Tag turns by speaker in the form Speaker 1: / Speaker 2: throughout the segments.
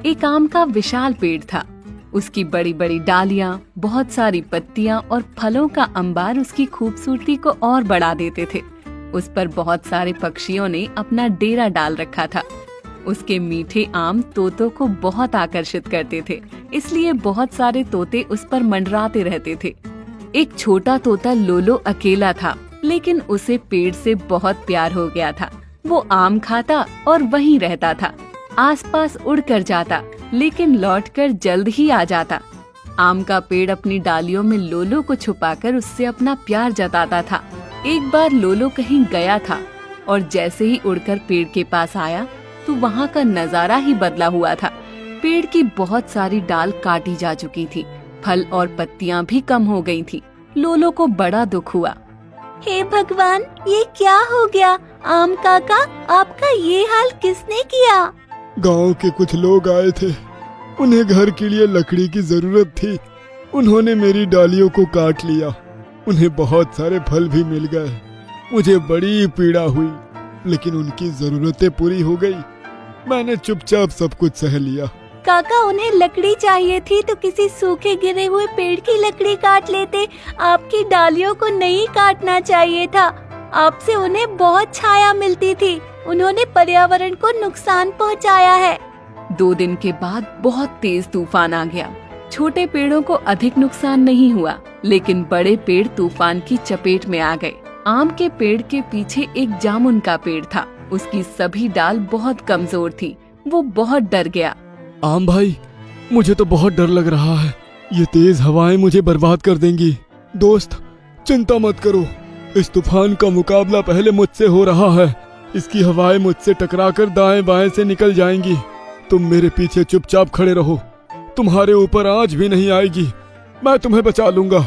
Speaker 1: एक आम का विशाल पेड़ था। उसकी बड़ी बड़ी डालियां, बहुत सारी पत्तियां और फलों का अंबार उसकी खूबसूरती को और बढ़ा देते थे। उस पर बहुत सारे पक्षियों ने अपना डेरा डाल रखा था। उसके मीठे आम तोतों को बहुत आकर्षित करते थे, इसलिए बहुत सारे तोते उस पर मंडराते रहते थे। एक छोटा तोता लोलो अकेला था, लेकिन उसे पेड़ से बहुत प्यार हो गया था। वो आम खाता और वहीं रहता था। आसपास उड़कर जाता, लेकिन लौटकर जल्द ही आ जाता। आम का पेड़ अपनी डालियों में लोलो को छुपाकर उससे अपना प्यार जताता था। एक बार लोलो कहीं गया था और जैसे ही उड़कर पेड़ के पास आया तो वहाँ का नजारा ही बदला हुआ था। पेड़ की बहुत सारी डाल काटी जा चुकी थी, फल और पत्तियां भी कम हो गई थी। लोलो को बड़ा दुख हुआ।
Speaker 2: हे भगवान, ये क्या हो गया? आम काका, आपका ये हाल किसने किया?
Speaker 3: गांव के कुछ लोग आए थे, उन्हें घर के लिए लकड़ी की जरूरत थी। उन्होंने मेरी डालियों को काट लिया। उन्हें बहुत सारे फल भी मिल गए। मुझे बड़ी पीड़ा हुई, लेकिन उनकी जरूरतें पूरी हो गई। मैंने चुपचाप सब कुछ सह लिया।
Speaker 2: काका, उन्हें लकड़ी चाहिए थी तो किसी सूखे गिरे हुए पेड़ की लकड़ी काट लेते। आपकी डालियों को नहीं काटना चाहिए था। आपसे उन्हें बहुत छाया मिलती थी। उन्होंने पर्यावरण को नुकसान पहुंचाया है।
Speaker 1: 2 दिन के बाद बहुत तेज तूफान आ गया। छोटे पेड़ों को अधिक नुकसान नहीं हुआ, लेकिन बड़े पेड़ तूफान की चपेट में आ गए। आम के पेड़ के पीछे एक जामुन का पेड़ था। उसकी सभी डाल बहुत कमजोर थी। वो बहुत डर गया।
Speaker 3: आम भाई, मुझे तो बहुत डर लग रहा है। ये तेज हवाएं मुझे बर्बाद कर देंगी। दोस्त, चिंता मत करो। इस तूफान का मुकाबला पहले मुझसे हो रहा है। इसकी हवाएं मुझसे टकराकर दाएं बाएं से निकल जाएंगी। तुम मेरे पीछे चुपचाप खड़े रहो। तुम्हारे ऊपर आंच भी नहीं आएगी। मैं तुम्हें बचा लूंगा।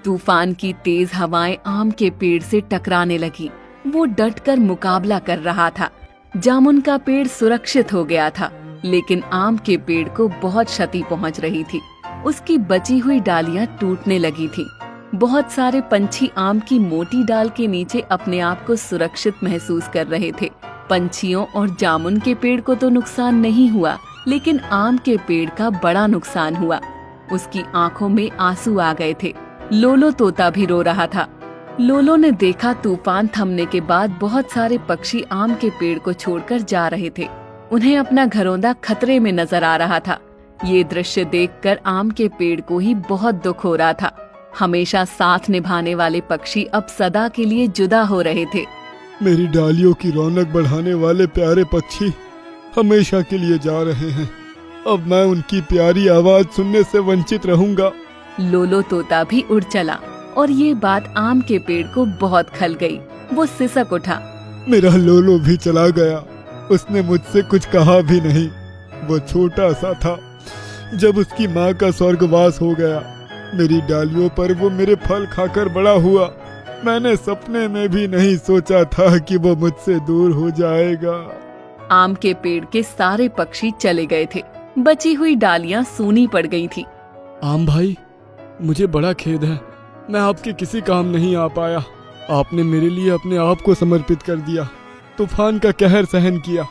Speaker 1: तूफान की तेज हवाएं आम के पेड़ से टकराने लगी। वो डटकर मुकाबला कर रहा था। जामुन का पेड़ सुरक्षित हो गया था, लेकिन आम के पेड़ को बहुत क्षति पहुंच रही थी। उसकी बची हुई डालियां टूटने लगी थी। बहुत सारे पंछी आम की मोटी डाल के नीचे अपने आप को सुरक्षित महसूस कर रहे थे। पंछियों और जामुन के पेड़ को तो नुकसान नहीं हुआ, लेकिन आम के पेड़ का बड़ा नुकसान हुआ। उसकी आंखों में आंसू आ गए थे। लोलो तोता भी रो रहा था। लोलो ने देखा तूफान थमने के बाद बहुत सारे पक्षी आम के पेड़ को छोड़कर जा रहे थे। उन्हें अपना घरौंदा खतरे में नजर आ रहा था। ये दृश्य देखकर आम के पेड़ को ही बहुत दुख हो रहा था। हमेशा साथ निभाने वाले पक्षी अब सदा के लिए जुदा हो रहे थे।
Speaker 3: मेरी डालियों की रौनक बढ़ाने वाले प्यारे पक्षी हमेशा के लिए जा रहे हैं। अब मैं उनकी प्यारी आवाज सुनने से वंचित रहूंगा।
Speaker 1: लोलो तोता भी उड़ चला और ये बात आम के पेड़ को बहुत खल गई। वो सिसक उठा।
Speaker 3: मेरा लोलो भी चला गया। उसने मुझसे कुछ कहा भी नहीं। वो छोटा सा था जब उसकी माँ का स्वर्गवास हो गया। मेरी डालियों पर वो मेरे फल खाकर बड़ा हुआ। मैंने सपने में भी नहीं सोचा था कि वो मुझसे दूर हो जाएगा।
Speaker 1: आम के पेड़ के सारे पक्षी चले गए थे। बची हुई डालियां सूनी पड़ गई थी।
Speaker 3: आम भाई, मुझे बड़ा खेद है। मैं आपके किसी काम नहीं आ पाया। आपने मेरे लिए अपने आप को समर्पित कर दिया, तूफान का कहर सहन किया।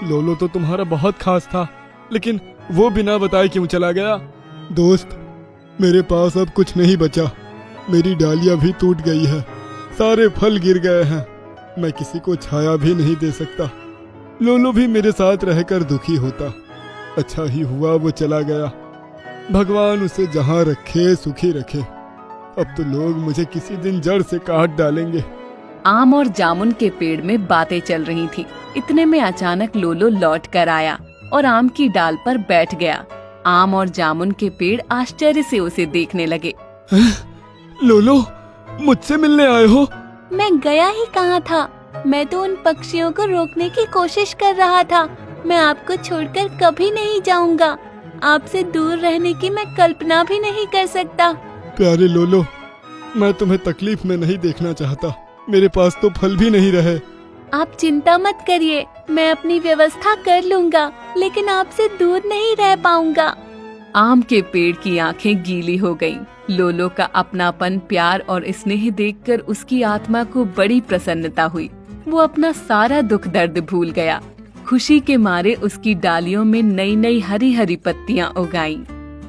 Speaker 3: लोलो तो तुम्हारा बहुत खास था, लेकिन वो बिना बताए क्यों चला गया? दोस्त, मेरे पास अब कुछ नहीं बचा। मेरी डालियां भी टूट गई है। सारे फल गिर गए हैं। मैं किसी को छाया भी नहीं दे सकता। लोलो भी मेरे साथ रहकर दुखी होता। अच्छा ही हुआ वो चला गया। भगवान उसे जहाँ रखे सुखी रखे। अब तो लोग मुझे किसी दिन जड़ से काट डालेंगे।
Speaker 1: आम और जामुन के पेड़ में बातें चल रही थी। इतने में अचानक लोलो लौट कर आया और आम की डाल पर बैठ गया। आम और जामुन के पेड़ आश्चर्य से उसे देखने लगे।
Speaker 3: लोलो, मुझसे मिलने आए हो?
Speaker 2: मैं गया ही कहाँ था। मैं तो उन पक्षियों को रोकने की कोशिश कर रहा था। मैं आपको छोड़कर कभी नहीं जाऊंगा। आपसे दूर रहने की मैं कल्पना भी नहीं कर सकता।
Speaker 3: प्यारे लोलो, मैं तुम्हें तकलीफ में नहीं देखना चाहता। मेरे पास तो फल भी नहीं रहे।
Speaker 2: आप चिंता मत करिए, मैं अपनी व्यवस्था कर लूंगा, लेकिन आपसे दूर नहीं रह पाऊंगा।
Speaker 1: आम के पेड़ की आंखें गीली हो गईं। लोलो का अपनापन, प्यार और स्नेह देखकर उसकी आत्मा को बड़ी प्रसन्नता हुई। वो अपना सारा दुख दर्द भूल गया। खुशी के मारे उसकी डालियों में नई नई हरी हरी पत्तियां उगाई।